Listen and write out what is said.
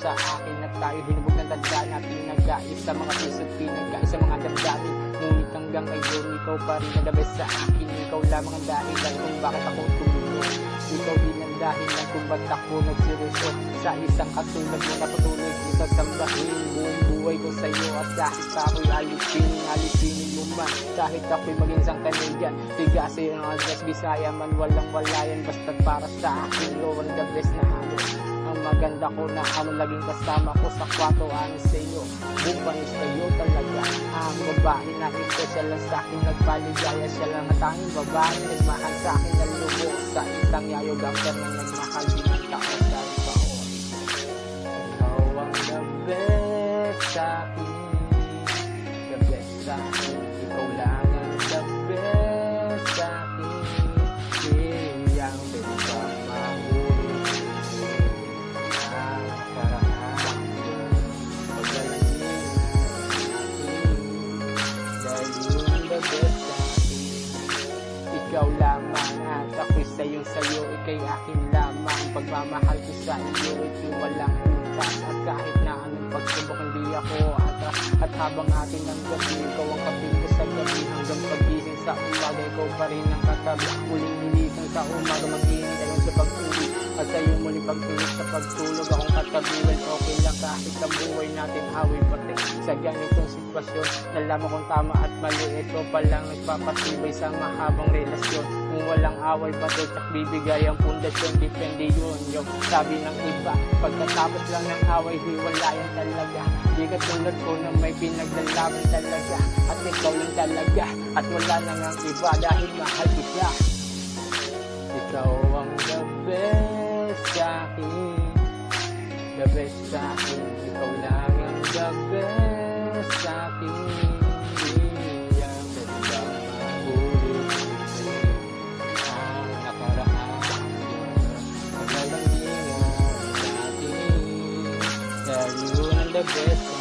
sa akin at tayo hinubog ng tanda na pinagkais sa mga piso't pinagkais sa mga damdamin. Ngunit hanggang ngayon ikaw pa rin na the best sa akin. Ikaw lamang ang dahilan kung bakit ako tumulong. Ikaw din ang dahilan kung ba't ako nagseryoso sa isang katulad mo na patuloy ko sasambahin buong buhay ko sa'yo. At kahit ako'y alipinin mo man, kahit ako'y maging isang Canadian, tigasin ang address Bisaya man, walang walayan basta't para sa akin ikaw ang the best na hamon. Ang maganda ko na laging kasama ko sa kwarto, sa iyo bumbanis kayo talaga ang babae na ito. Siya lang sa akin nagpaligaya, siya lang ang tanging babae nagmahal sa akin ng lubos sa isang yayo gangster na nagmahal din ng tao sa taon. Ikaw ang the best sa akin, the best sa akin, ikaw lang ang the best sa akin. Yang best ikaw lamang at ako'y sayo, ika'y akin lamang. Pagmamahal ko sa iyo, ito'y walang utas. At kahit na anong pagsubok, hindi ako atras. At habang atin ang gabi, ikaw ang kapil ko sa gabi. Hanggang pagising sa umaga, ikaw pa rin ang katabi. Muling ilisan sa umaga, mag-iinit ayon sa pag-uwi. At sa'yo muling pagtulog sa pagtulog, akong katabi. Well, okay lang kahit ang buhay natin away pati. Sa ganitong sitwasyon, nalaman kong tama at mali. Ito palang nagpapatibay sa mahabang relasyon. Kung walang away pati, tsak bibigay ang pundasyon. Depende yun yung sabi ng iba. Pagkatapos lang ng away, hiwalayan talaga. Di katulad ko na may pinaglalaban talaga. At ikaw lang talaga, at wala nang ang iba. Dahil mahal kita, ikaw ang the best sa akin, the best sa akin. Ikaw lang ang the best sa akin. Yang gandang mabulit ang nakaraan. Paglalangingan natin, dahil yun ang the best.